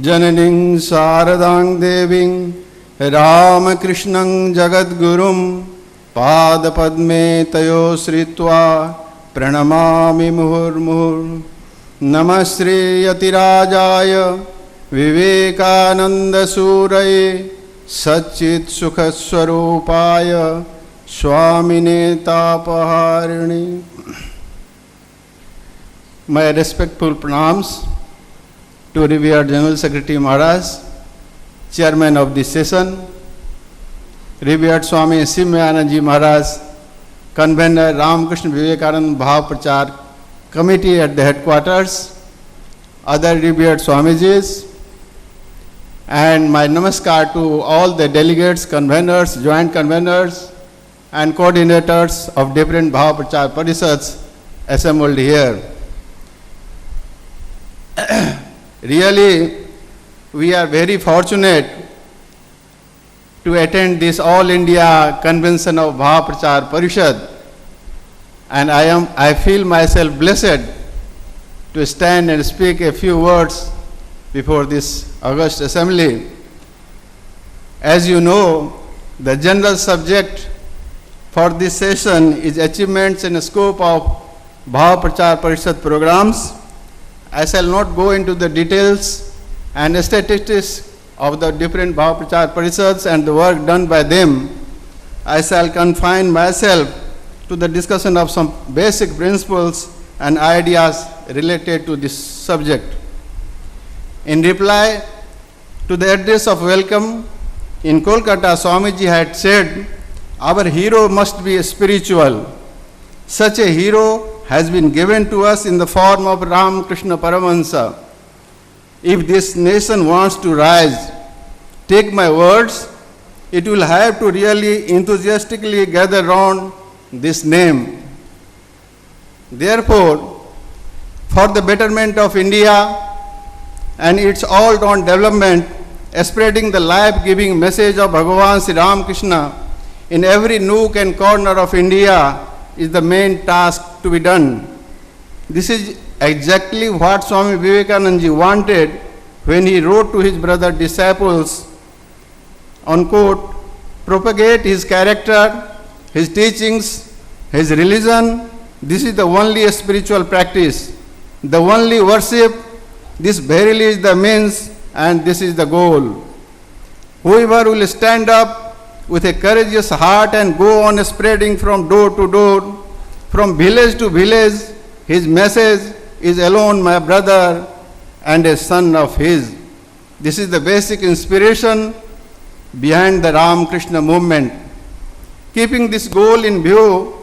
Jananing Saradang Deving Ramakrishnan Jagadgurum Padapadme Tayo Sritva Pranamami Muhur Namasri Yatirajaya Vivekananda Suraye Satchit Sukhaswarupaya Swami Nityajnanananda. My respectful pranams to revered General Secretary Maharaj, Chairman of this session, revered Swami Nityajnananda Maharaj, Convener Ramakrishna Vivekananda Bhava Prachar Committee at the headquarters, other revered Swamijis, and my namaskar to all the delegates, conveners, joint conveners, and coordinators of different Bhava Prachar Parishads assembled here. Really, we are very fortunate to attend this All India Convention of Bhava Prachar Parishad, and I feel myself blessed to stand and speak a few words before this august assembly. As you know, the general subject for this session is achievements and scope of Bhava Prachar Parishad programs. I shall not go into the details and statistics of the different Bhava Prachar Parishads and the work done by them. I shall confine myself to the discussion of some basic principles and ideas related to this subject. In reply to the address of welcome in Kolkata, Swamiji had said, "Our hero must be spiritual. Such a hero has been given to us in the form of Ramakrishna Paramahansa. If this nation wants to rise, take my words, it will have to really enthusiastically gather round this name. Therefore, for the betterment of India and its all-round development, spreading the life-giving message of Bhagavan Sri Ramakrishna in every nook and corner of India is the main task to be done. This is exactly what Swami Vivekananda wanted when he wrote to his brother disciples, unquote, propagate his character, his teachings, his religion. This is the only spiritual practice, the only worship. This verily is the means and this is the goal. Whoever will stand up with a courageous heart and go on spreading from door to door, from village to village, his message is alone my brother and a son of his." This is the basic inspiration behind the Ramakrishna movement. Keeping this goal in view,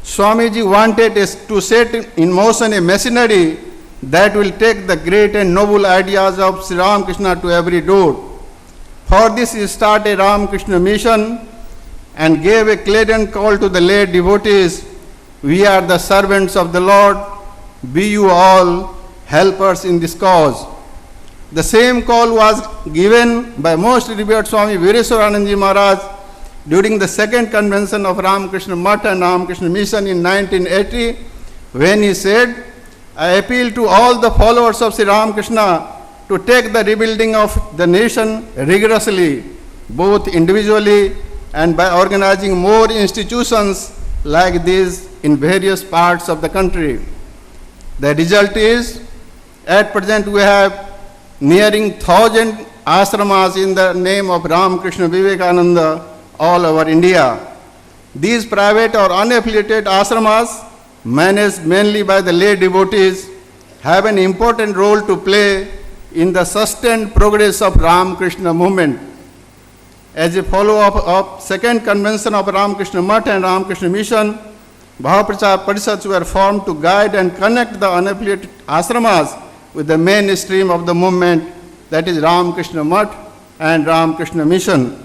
Swamiji wanted to set in motion a machinery that will take the great and noble ideas of Sri Ramakrishna to every door. For this, he started a Ramakrishna mission and gave a clarion call to the lay devotees, "We are the servants of the Lord, be you all helpers in this cause." The same call was given by most revered Swami Veeraswarananda Maharaj during the second convention of Ramakrishna Math and Ramakrishna Mission in 1980, when he said, "I appeal to all the followers of Sri Ramakrishna to take the rebuilding of the nation rigorously, both individually and by organizing more institutions like these in various parts of the country." The result is, at present we have nearing 1,000 ashramas in the name of Ramakrishna Vivekananda all over India. These private or unaffiliated ashramas, managed mainly by the lay devotees, have an important role to play in the sustained progress of Ramakrishna movement. As a follow-up of second convention of Ramakrishna Math and Ramakrishna Mission, Bhava Prachar Parishads were formed to guide and connect the unaffiliated ashramas with the mainstream of the movement, that is Ramakrishna Math and Ramakrishna Mission.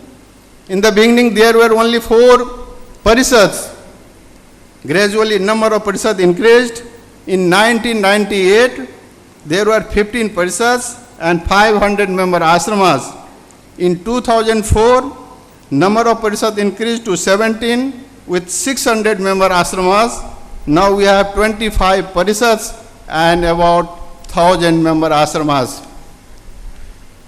In the beginning, there were only 4 parishads. Gradually, number of parishads increased. In 1998, there were 15 parishads and 500 member ashramas. In 2004, number of parishads increased to 17 with 600 member ashramas. Now we have 25 parishads and about 1,000 member ashramas.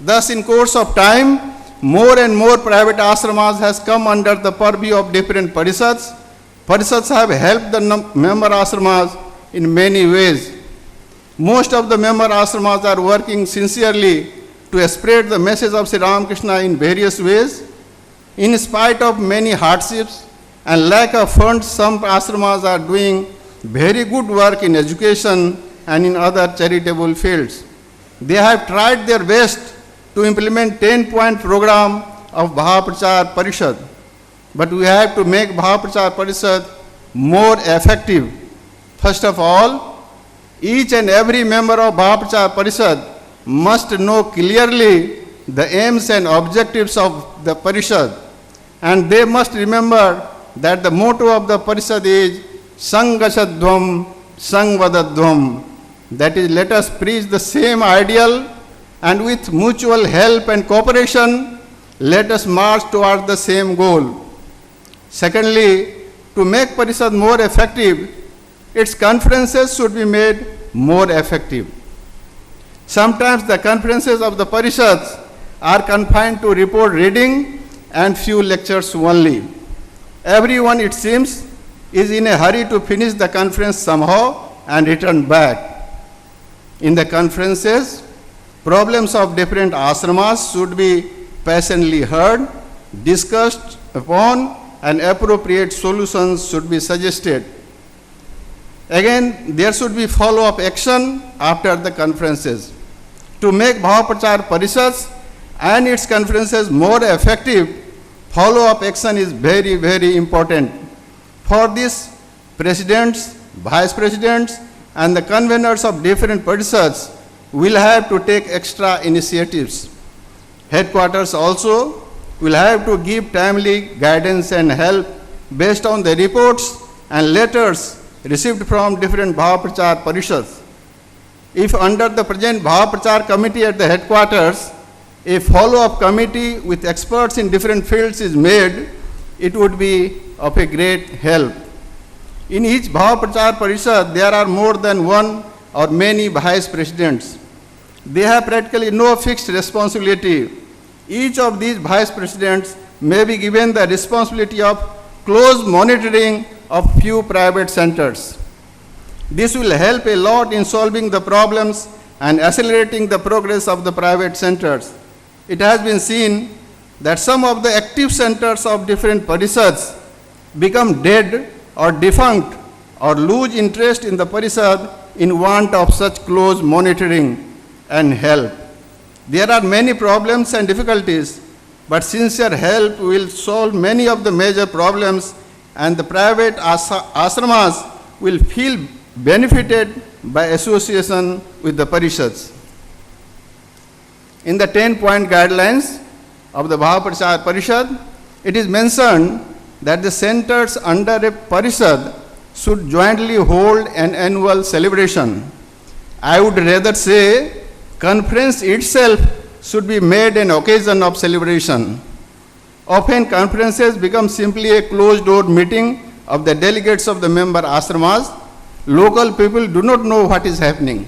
Thus, in course of time, more and more private ashramas has come under the purview of different parishads. Parishads have helped the member ashramas in many ways. Most of the member ashramas are working sincerely to spread the message of Sri Ramakrishna in various ways. In spite of many hardships and lack of funds, some ashramas are doing very good work in education and in other charitable fields. They have tried their best to implement 10-point program of Bhava Prachar Parishad. But we have to make Bhava Prachar Parishad more effective. First of all, each and every member of Bhava Prachar Parishad must know clearly the aims and objectives of the Parishad. And they must remember that the motto of the Parishad is Sangasadvam Sangvadadvam. That is, let us preach the same ideal, and with mutual help and cooperation, let us march towards the same goal. Secondly, to make Parishad more effective, its conferences should be made more effective. Sometimes the conferences of the Parishads are confined to report reading and few lectures only. Everyone, it seems, is in a hurry to finish the conference somehow and return back. In the conferences, problems of different ashramas should be patiently heard, discussed upon, and appropriate solutions should be suggested. Again, there should be follow-up action after the conferences. To make Bhava Prachar Parishads and its conferences more effective, follow-up action is very, very important. For this, presidents, vice presidents, and the conveners of different parishads will have to take extra initiatives. Headquarters also will have to give timely guidance and help based on the reports and letters received from different Bhava Prachar Parishads. If under the present Bhava Prachar committee at the headquarters, a follow-up committee with experts in different fields is made, it would be of a great help. In each Bhava Prachar Parishad, there are more than one or many vice presidents. They have practically no fixed responsibility. Each of these vice presidents may be given the responsibility of close monitoring of few private centers. This will help a lot in solving the problems and accelerating the progress of the private centers. It has been seen that some of the active centers of different parishads become dead or defunct or lose interest in the parishad in want of such close monitoring and help. There are many problems and difficulties, but sincere help will solve many of the major problems, and the private ashramas will feel benefited by association with the parishads. In the 10-point guidelines of the Bhava Prachar Parishad, it is mentioned that the centers under a parishad should jointly hold an annual celebration. I would rather say conference itself should be made an occasion of celebration. Often conferences become simply a closed-door meeting of the delegates of the member ashramas. Local people do not know what is happening.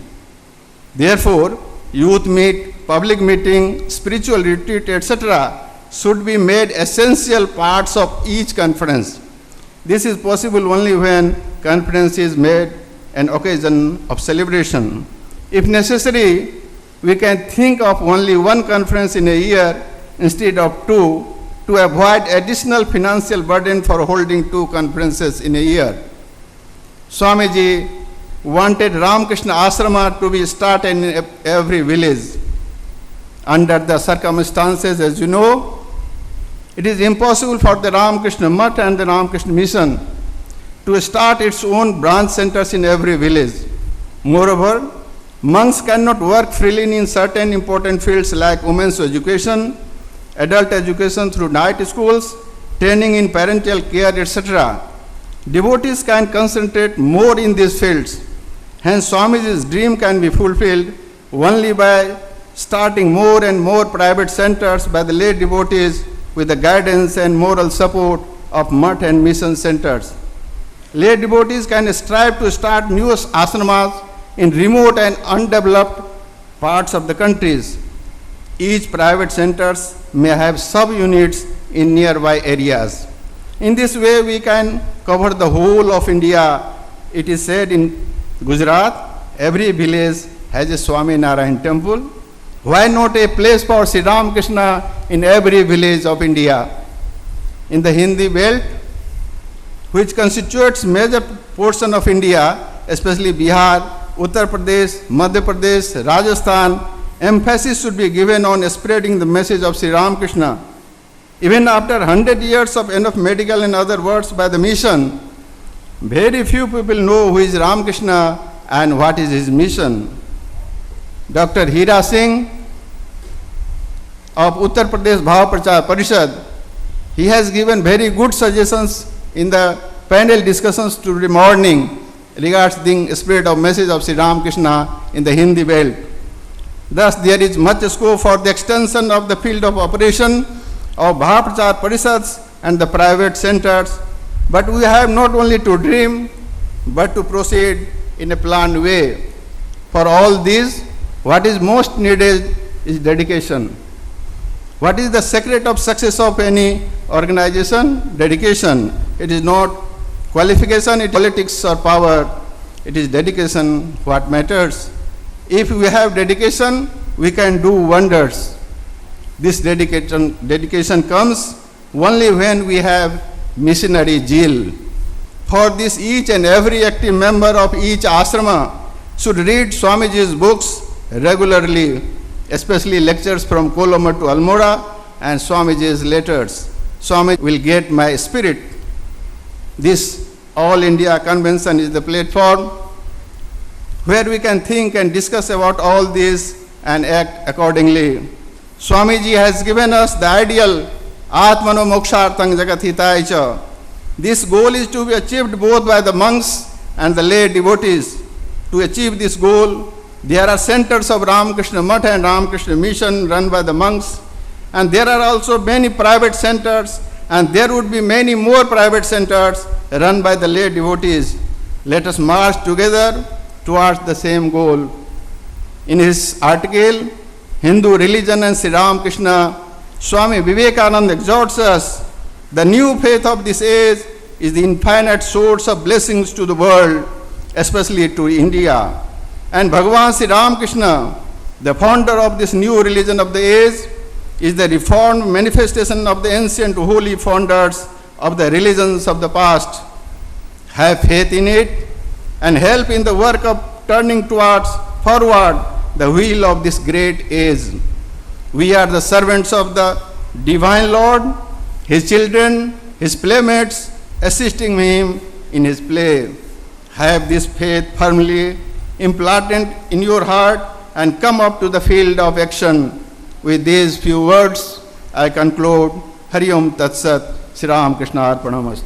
Therefore, youth meet, public meeting, spiritual retreat, etc. should be made essential parts of each conference. This is possible only when conference is made an occasion of celebration. If necessary, we can think of only one conference in a year instead of two to avoid additional financial burden for holding two conferences in a year. Swamiji wanted Ramakrishna Ashrama to be started in every village. Under the circumstances, as you know, it is impossible for the Ramakrishna Math and the Ramakrishna Mission to start its own branch centers in every village. Moreover, monks cannot work freely in certain important fields like women's education, adult education through night schools, training in parental care, etc. Devotees can concentrate more in these fields. Hence, Swamiji's dream can be fulfilled only by starting more and more private centers by the lay devotees with the guidance and moral support of Math and Mission centers. Lay devotees can strive to start new ashramas in remote and undeveloped parts of the countries. Each private centers may have sub-units in nearby areas. In this way, we can cover the whole of India. It is said in Gujarat, every village has a Swami Narayan temple. Why not a place for Sri Ramakrishna in every village of India? In the Hindi belt, which constitutes major portion of India, especially Bihar, Uttar Pradesh, Madhya Pradesh, Rajasthan, emphasis should be given on spreading the message of Sri Ramakrishna. Even after 100 years of enough medical and other works by the mission, very few people know who is Ramakrishna and what is his mission. Dr. Hira Singh of Uttar Pradesh Bhava Prachar Parishad, he has given very good suggestions in the panel discussions today morning regarding the spread of message of Sri Ramakrishna in the Hindi belt. Thus, there is much scope for the extension of the field of operation of Bhava Prachar Parishads and the private centers, but we have not only to dream, but to proceed in a planned way. For all these, what is most needed is dedication. What is the secret of success of any organization? Dedication. It is not qualification, it is politics or power. It is dedication what matters. If we have dedication, we can do wonders. This dedication comes only when we have missionary zeal. For this, each and every active member of each ashrama should read Swamiji's books regularly, especially lectures from Kolomar to Almora and Swamiji's letters. Swami will get my spirit. This All India Convention is the platform where we can think and discuss about all this and act accordingly. Swamiji has given us the ideal Atmano Mokshartang Jagat Hitaicha. This goal is to be achieved both by the monks and the lay devotees. To achieve this goal, there are centers of Ramakrishna Math and Ramakrishna Mission run by the monks, and there are also many private centers, and there would be many more private centers run by the lay devotees. Let us march together towards the same goal. In his article, Hindu Religion and Sri Ramakrishna, Swami Vivekananda exhorts us, the new faith of this age is the infinite source of blessings to the world, especially to India. And Bhagavan Sri Ramakrishna, the founder of this new religion of the age, is the reformed manifestation of the ancient holy founders of the religions of the past. Have faith in it and help in the work of turning towards forward the wheel of this great age. We are the servants of the divine Lord, his children, his playmates, assisting him in his play. Have this faith firmly implanted in your heart and come up to the field of action. With these few words, I conclude. Hari Om Tat Sat. Sri Ramakrishna Arpanamastu.